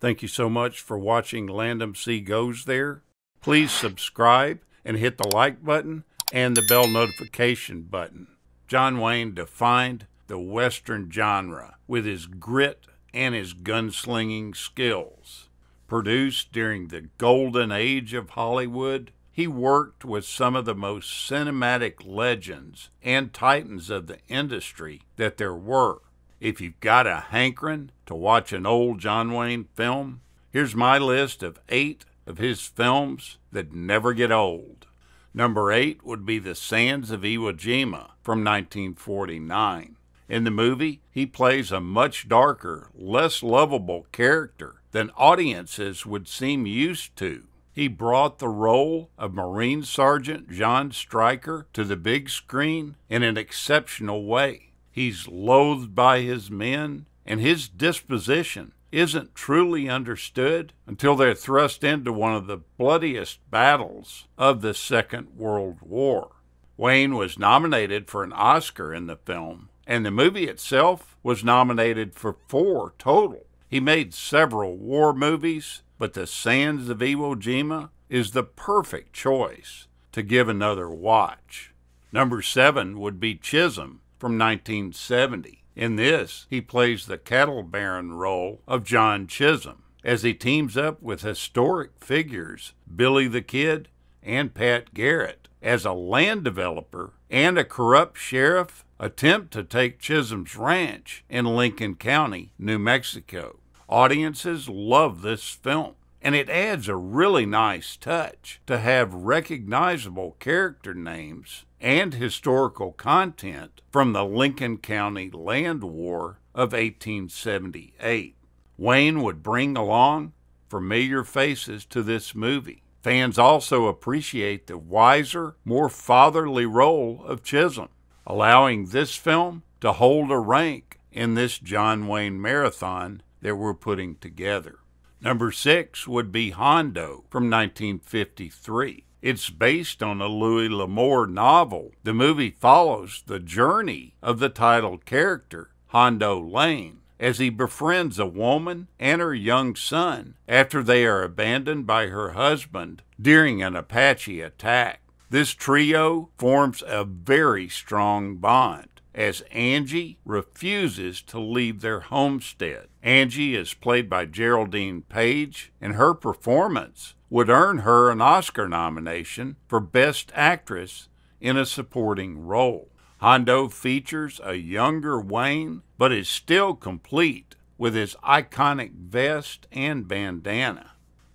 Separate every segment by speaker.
Speaker 1: Thank you so much for watching Landumc Goes There. Please subscribe and hit the like button and the bell notification button. John Wayne defined the Western genre with his grit and his gunslinging skills. Produced during the golden age of Hollywood, he worked with some of the most cinematic legends and titans of the industry that there were. If you've got a hankering to watch an old John Wayne film, here's my list of 8 of his films that never get old. Number 8 would be The Sands of Iwo Jima from 1949. In the movie, he plays a much darker, less lovable character than audiences would seem used to. He brought the role of Marine Sergeant John Stryker to the big screen in an exceptional way. He's loathed by his men, and his disposition isn't truly understood until they're thrust into one of the bloodiest battles of the Second World War. Wayne was nominated for an Oscar in the film, and the movie itself was nominated for 4 total. He made several war movies, but The Sands of Iwo Jima is the perfect choice to give another watch. Number 7 would be Chisholm from 1970. In this, he plays the cattle baron role of John Chisholm as he teams up with historic figures Billy the Kid and Pat Garrett as a land developer and a corrupt sheriff attempt to take Chisholm's ranch in Lincoln County, New Mexico. Audiences love this film, and it adds a really nice touch to have recognizable character names and historical content from the Lincoln County Land War of 1878. Wayne would bring along familiar faces to this movie. Fans also appreciate the wiser, more fatherly role of Chisholm, allowing this film to hold a rank in this John Wayne marathon that we're putting together. Number 6 would be Hondo from 1953. It's based on a Louis L'Amour novel. The movie follows the journey of the title character, Hondo Lane, as he befriends a woman and her young son after they are abandoned by her husband during an Apache attack. This trio forms a very strong bond as Angie refuses to leave their homestead. Angie is played by Geraldine Page, and her performance would earn her an Oscar nomination for Best Actress in a Supporting Role. Hondo features a younger Wayne, but is still complete with his iconic vest and bandana.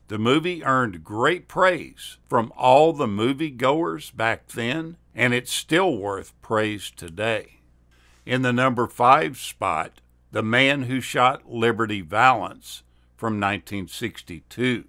Speaker 1: The movie earned great praise from all the moviegoers back then, and it's still worth praise today. In the number 5 spot, The Man Who Shot Liberty Valance from 1962.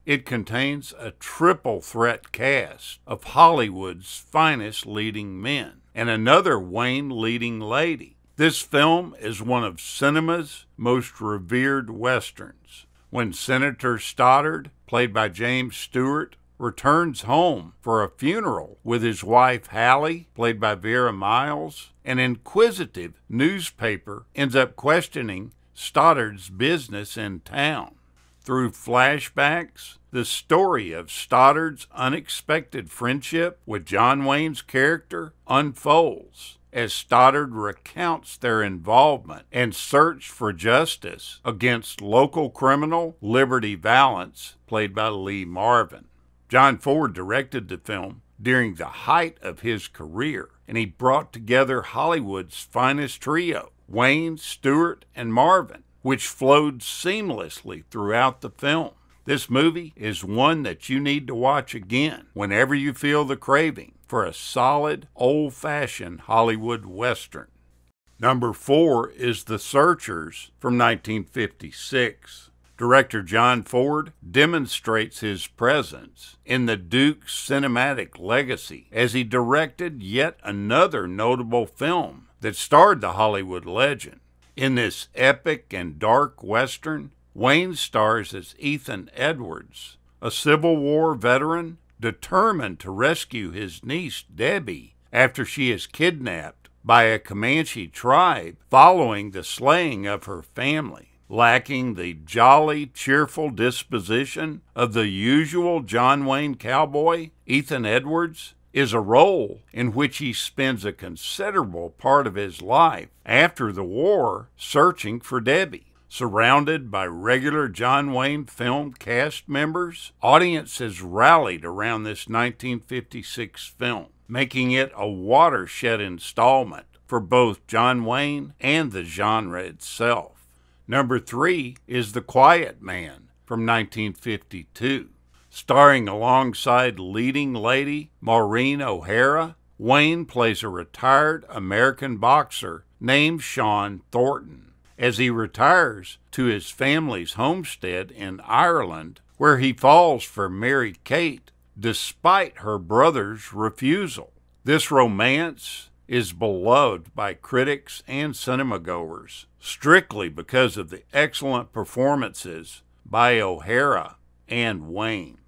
Speaker 1: It contains a triple threat cast of Hollywood's finest leading men and another Wayne leading lady. This film is one of cinema's most revered westerns. When Senator Stoddard, played by James Stewart, returns home for a funeral with his wife Hallie, played by Vera Miles, an inquisitive newspaper ends up questioning Stoddard's business in town. Through flashbacks, the story of Stoddard's unexpected friendship with John Wayne's character unfolds as Stoddard recounts their involvement and search for justice against local criminal Liberty Valance, played by Lee Marvin. John Ford directed the film during the height of his career, and he brought together Hollywood's finest trio, Wayne, Stewart, and Marvin, which flowed seamlessly throughout the film. This movie is one that you need to watch again whenever you feel the craving for a solid, old-fashioned Hollywood Western. Number 4 is The Searchers from 1956. Director John Ford demonstrates his presence in the Duke's cinematic legacy as he directed yet another notable film that starred the Hollywood legend. In this epic and dark Western, Wayne stars as Ethan Edwards, a Civil War veteran determined to rescue his niece Debbie after she is kidnapped by a Comanche tribe following the slaying of her family. lacking the jolly, cheerful disposition of the usual John Wayne cowboy, Ethan Edwards is a role in which he spends a considerable part of his life after the war searching for Debbie. Surrounded by regular John Wayne film cast members, audiences rallied around this 1956 film, making it a watershed installment for both John Wayne and the genre itself. Number 3 is The Quiet Man from 1952. Starring alongside leading lady Maureen O'Hara, Wayne plays a retired American boxer named Sean Thornton. As he retires to his family's homestead in Ireland, where he falls for Mary Kate despite her brother's refusal. This romance is beloved by critics and cinemagoers, strictly because of the excellent performances by O'Hara and Wayne.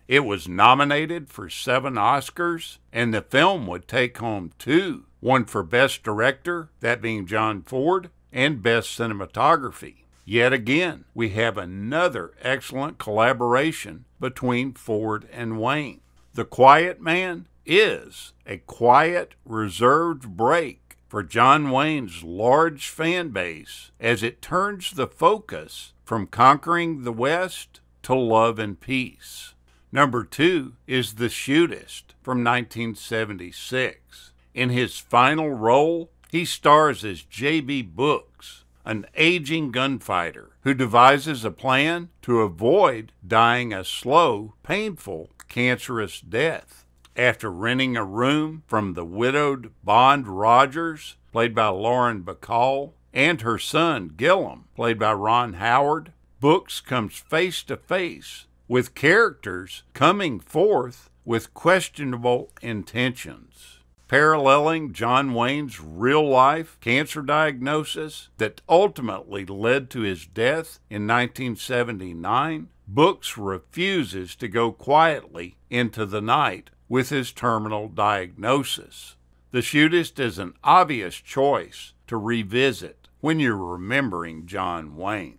Speaker 1: It was nominated for 7 Oscars, and the film would take home 2, one for Best Director, that being John Ford, and Best Cinematography. Yet again, we have another excellent collaboration between Ford and Wayne. The Quiet Man is a quiet, reserved break for John Wayne's large fan base as it turns the focus from conquering the West to love and peace. Number 2 is The Shootist from 1976. In his final role, he stars as J.B. Brooks, an aging gunfighter who devises a plan to avoid dying a slow, painful, cancerous death. After renting a room from the widowed Bond Rogers, played by Lauren Bacall, and her son Gillum, played by Ron Howard, Brooks comes face to face with characters coming forth with questionable intentions, paralleling John Wayne's real-life cancer diagnosis that ultimately led to his death in 1979. Brooks refuses to go quietly into the night with his terminal diagnosis. The Shootist is an obvious choice to revisit when you're remembering John Wayne.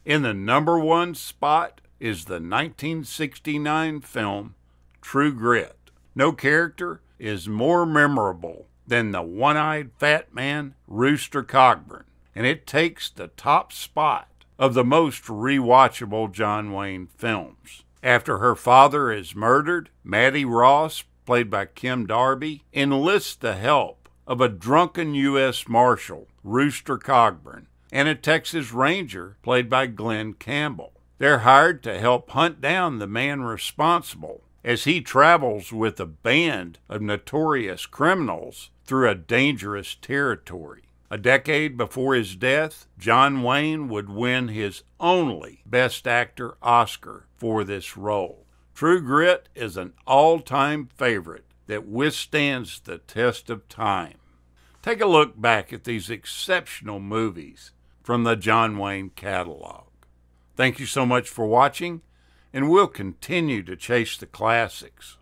Speaker 1: In the number 1 spot is the 1969 film True Grit. No character is more memorable than the one-eyed fat man Rooster Cogburn, and it takes the top spot of the most rewatchable John Wayne films. After her father is murdered, Maddie Ross, played by Kim Darby, enlists the help of a drunken U.S. Marshal, Rooster Cogburn, and a Texas Ranger, played by Glenn Campbell. They're hired to help hunt down the man responsible as he travels with a band of notorious criminals through a dangerous territory. A decade before his death, John Wayne would win his only Best Actor Oscar for this role. True Grit is an all-time favorite that withstands the test of time. Take a look back at these exceptional movies from the John Wayne catalog. Thank you so much for watching, and we'll continue to chase the classics.